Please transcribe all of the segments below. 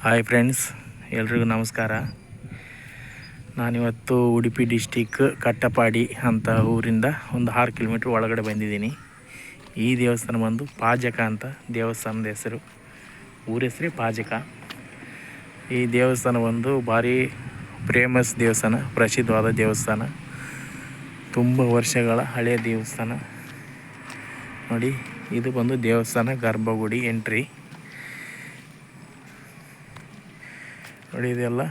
Hi friends, ಎಲ್ರಿಗೂ ನಮಸ್ಕಾರ. ನಾನಿವತ್ತು ಉಡುಪಿ ಡಿಸ್ಟಿಕ್ ಕಟ್ಟಪಾಡಿ ಅಂತ ಊರಿಂದ ಒಂದು 6 ಕಿಲೋಮೀಟ್ರ್ ಒಳಗಡೆ ಬಂದಿದ್ದೀನಿ. ಈ ದೇವಸ್ಥಾನ ಬಂದು ಪಾಜಕ ಅಂತ ದೇವಸ್ಥಾನದ ಹೆಸರು. ಊರ ಹೆಸರೇ ಪಾಜಕ. ಈ ದೇವಸ್ಥಾನ ಒಂದು ಭಾರಿ ಫೇಮಸ್ ದೇವಸ್ಥಾನ, ಪ್ರಸಿದ್ಧವಾದ ದೇವಸ್ಥಾನ, ತುಂಬ ವರ್ಷಗಳ ಹಳೆಯ ದೇವಸ್ಥಾನ. ನೋಡಿ, ಇದು ಬಂದು ದೇವಸ್ಥಾನ ಗರ್ಭಗುಡಿ ಎಂಟ್ರಿ. ನೋಡಿ, ಇದೆಲ್ಲ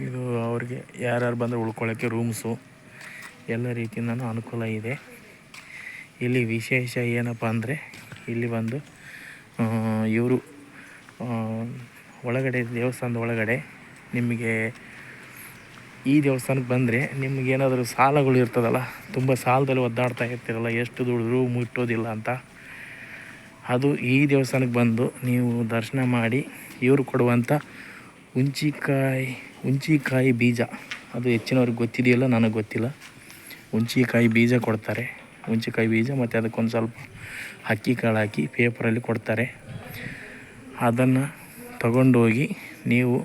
ಇದು ಅವ್ರಿಗೆ ಯಾರ್ಯಾರು ಬಂದರೆ ಉಳ್ಕೊಳ್ಳೋಕ್ಕೆ ರೂಮ್ಸು ಎಲ್ಲ ರೀತಿಯಿಂದನೂ ಅನುಕೂಲ ಇದೆ. ಇಲ್ಲಿ ವಿಶೇಷ ಏನಪ್ಪ ಅಂದರೆ, ಇಲ್ಲಿ ಬಂದು ಇವರು ಒಳಗಡೆ ದೇವಸ್ಥಾನದ ಒಳಗಡೆ ನಿಮಗೆ ಈ ದೇವಸ್ಥಾನಕ್ಕೆ ಬಂದರೆ ನಿಮಗೇನಾದರೂ ಸಾಲಗಳು ಇರ್ತದಲ್ಲ, ತುಂಬ ಸಾಲದಲ್ಲಿ ಒದ್ದಾಡ್ತಾ ಇರ್ತೀರಲ್ಲ, ಎಷ್ಟು ದುಡಿದ್ರೂ ಮುಟ್ಟೋದಿಲ್ಲ ಅಂತ, ಅದು ಈ ದೇವಸ್ಥಾನಕ್ಕೆ ಬಂದು ನೀವು ದರ್ಶನ ಮಾಡಿ ಇವರು ಕೊಡುವಂಥ ಹುಂಚಿಕಾಯಿ ಬೀಜ, ಅದು ಹೆಚ್ಚಿನವ್ರಿಗೆ ಗೊತ್ತಿದೆಯಲ್ಲ, ನನಗೆ ಗೊತ್ತಿಲ್ಲ. ಹುಂಚಿಕಾಯಿ ಬೀಜ ಕೊಡ್ತಾರೆ, ಹುಂಚಿಕಾಯಿ ಬೀಜ ಮತ್ತು ಅದಕ್ಕೊಂದು ಸ್ವಲ್ಪ ಅಕ್ಕಿ ಕಾಳು ಹಾಕಿ ಪೇಪರಲ್ಲಿ ಕೊಡ್ತಾರೆ. ಅದನ್ನು ತಗೊಂಡೋಗಿ ನೀವು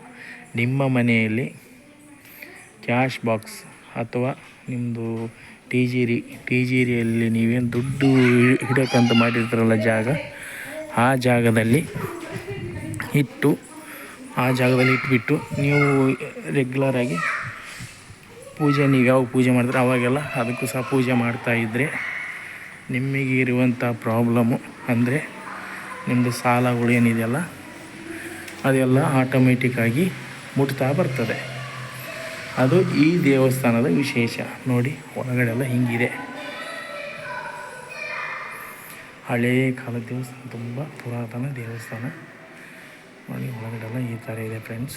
ನಿಮ್ಮ ಮನೆಯಲ್ಲಿ ಕ್ಯಾಶ್ ಬಾಕ್ಸ್ ಅಥವಾ ನಿಮ್ಮದು ಟಿಜಿರಿಯಲ್ಲಿ ನೀವೇನು ದುಡ್ಡು ಇಡೋಕ್ಕಂತ ಮಾಡಿರ್ತಾರಲ್ಲ ಜಾಗ, ಆ ಜಾಗದಲ್ಲಿ ಇಟ್ಬಿಟ್ಟು ನೀವು ರೆಗ್ಯುಲರಾಗಿ ಪೂಜೆ, ನೀವು ಯಾವಾಗ ಪೂಜೆ ಮಾಡಿದ್ರೆ ಅವಾಗೆಲ್ಲ ಅದಕ್ಕೂ ಸಹ ಪೂಜೆ ಮಾಡ್ತಾಯಿದ್ರೆ ನಿಮಗೆ ಇರುವಂಥ ಪ್ರಾಬ್ಲಮ್ಮು ಅಂದರೆ ನಿಮ್ಮದು ಸಾಲಗಳು ಏನಿದೆಯಲ್ಲ ಅದೆಲ್ಲ ಆಟೋಮೆಟಿಕ್ಕಾಗಿ ಮುಟ್ತಾ ಬರ್ತದೆ. ಅದು ಈ ದೇವಸ್ಥಾನದ ವಿಶೇಷ. ನೋಡಿ, ಒಳಗಡೆಲ್ಲ ಹಿಂಗಿದೆ. ಹಳೇ ಕಾಲದ ದೇವಸ್ಥಾನ, ತುಂಬ ಪುರಾತನ ದೇವಸ್ಥಾನ. ನೋಡಿ, ಒಳಗಡೆಲ್ಲ ಈ ಥರ ಇದೆ ಫ್ರೆಂಡ್ಸ್.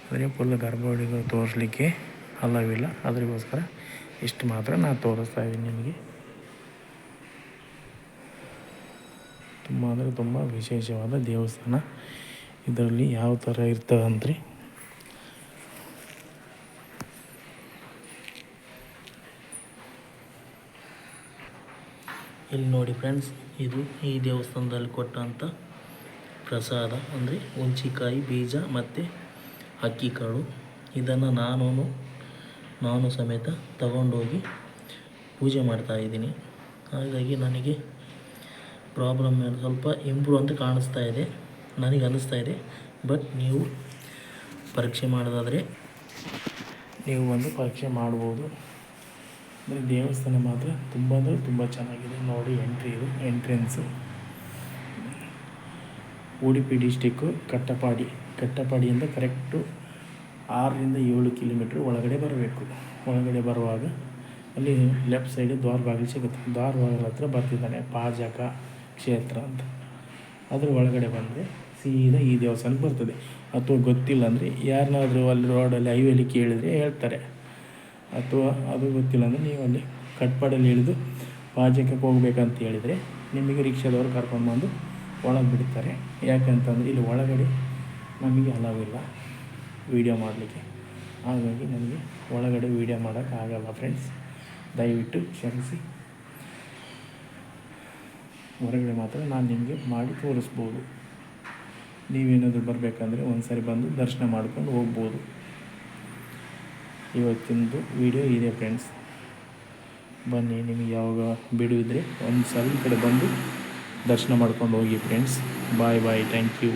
ಅಂದರೆ ಫುಲ್ ಗರ್ಭಗುಡಿಗಳು ತೋರಿಸ್ಲಿಕ್ಕೆ ಅಲ್ಲವಿಲ್ಲ, ಅದಕ್ಕೋಸ್ಕರ ಇಷ್ಟು ಮಾತ್ರ ನಾನು ತೋರಿಸ್ತಾ ಇದ್ದೀನಿ ನಿಮಗೆ. ತುಂಬ ಅಂದರೆ ತುಂಬ ವಿಶೇಷವಾದ ದೇವಸ್ಥಾನ. ಇದರಲ್ಲಿ ಯಾವ ಥರ ಇರ್ತದೆ ಅಂದರೆ, ಇಲ್ಲಿ ನೋಡಿ ಫ್ರೆಂಡ್ಸ್, ಇದು ಈ ದೇವಸ್ಥಾನದಲ್ಲಿ ಕೊಟ್ಟಂಥ ಪ್ರಸಾದ ಅಂದರೆ ಹುಂಚಿಕಾಯಿ ಬೀಜ ಮತ್ತು ಅಕ್ಕಿ ಕಾಳು. ಇದನ್ನು ನಾನು ಸಮೇತ ತಗೊಂಡೋಗಿ ಪೂಜೆ ಮಾಡ್ತಾಯಿದ್ದೀನಿ. ಹಾಗಾಗಿ ನನಗೆ ಪ್ರಾಬ್ಲಮ್ ಸ್ವಲ್ಪ ಇಂಪ್ರೂವ್ ಅಂತ ಕಾಣಿಸ್ತಾ ಇದೆ, ನನಗೆ ಅನ್ನಿಸ್ತಾ ಇದೆ. ಬಟ್ ನೀವು ಪರೀಕ್ಷೆ ಮಾಡೋದಾದರೆ ನೀವು ಬಂದು ಪರೀಕ್ಷೆ ಮಾಡ್ಬೋದು. ಅಂದರೆ ದೇವಸ್ಥಾನ ಮಾತ್ರ ತುಂಬ ಅಂದರೆ ತುಂಬ ಚೆನ್ನಾಗಿದೆ. ನೋಡಿ, ಇದು ಎಂಟ್ರೆನ್ಸು. ಉಡುಪಿ ಡಿಸ್ಟಿಕ್ಕು ಕಟ್ಟಪಾಡಿಯಿಂದ ಕರೆಕ್ಟು 6ರಿಂದ 7 ಕಿಲೋಮೀಟ್ರ್ ಒಳಗಡೆ ಬರಬೇಕು. ಒಳಗಡೆ ಬರುವಾಗ ಅಲ್ಲಿ ಲೆಫ್ಟ್ ಸೈಡು ದ್ವಾರ ಬಾಗಿಲು ಸಿಗುತ್ತೆ. ದ್ವಾರ ಬಾಗಿಲು ಹತ್ರ ಬರ್ತಿದ್ದಾನೆ ಪಾಜಕ ಕ್ಷೇತ್ರ ಅಂತ. ಅದ್ರ ಒಳಗಡೆ ಬಂದರೆ ಸೀದಾ ಈ ದೇವಸ್ಥಾನಕ್ಕೆ ಬರ್ತದೆ. ಅಥವಾ ಗೊತ್ತಿಲ್ಲ ಅಂದರೆ ಯಾರನ್ನಾದರೂ ಅಲ್ಲಿ ರೋಡಲ್ಲಿ ಹೈವೇಲಿ ಕೇಳಿದರೆ ಹೇಳ್ತಾರೆ. ಅಥವಾ ಅದು ಗೊತ್ತಿಲ್ಲ ಅಂದರೆ ನೀವು ಅಲ್ಲಿ ಕಟ್ಪಾಡಲ್ಲಿ ಇಳಿದು ಪಾಜಕಕ್ಕೆ ಹೋಗ್ಬೇಕಂತ ಹೇಳಿದರೆ ನಿಮಗೆ ರಿಕ್ಷಾದವರು ಕರ್ಕೊಂಡ್ಬಂದು ಒಳಗೆ ಬಿಡ್ತಾರೆ. ಯಾಕಂತಂದರೆ ಇಲ್ಲಿ ಒಳಗಡೆ ನಮಗೆ ಅಲವಿಲ್ಲ ವೀಡಿಯೋ ಮಾಡಲಿಕ್ಕೆ. ಹಾಗಾಗಿ ನನಗೆ ಒಳಗಡೆ ವೀಡಿಯೋ ಮಾಡೋಕ್ಕಾಗಲ್ಲ ಫ್ರೆಂಡ್ಸ್, ದಯವಿಟ್ಟು ಕ್ಷಮಿಸಿ. ಹೊರಗಡೆ ಮಾತ್ರ ನಾನು ನಿಮಗೆ ಮಾಡಿ ತೋರಿಸ್ಬೋದು. ನೀವೇನಾದರೂ ಬರಬೇಕಂದ್ರೆ ಒಂದು ಸಾರಿ ಬಂದು ದರ್ಶನ ಮಾಡ್ಕೊಂಡು ಹೋಗ್ಬೋದು. ಇವತ್ತಿಂದು ವಿಡಿಯೋ ಇದೆ ಫ್ರೆಂಡ್ಸ್. ಬನ್ನಿ, ನಿಮಗೆ ಯಾವಾಗ ಬಿಡುವಿದ್ರೆ ಒಂದು ಸಾರಿ ಈ ಕಡೆ ಬಂದು ದರ್ಶನ ಮಾಡ್ಕೊಂಡು ಹೋಗಿ ಫ್ರೆಂಡ್ಸ್. Bye, thank you.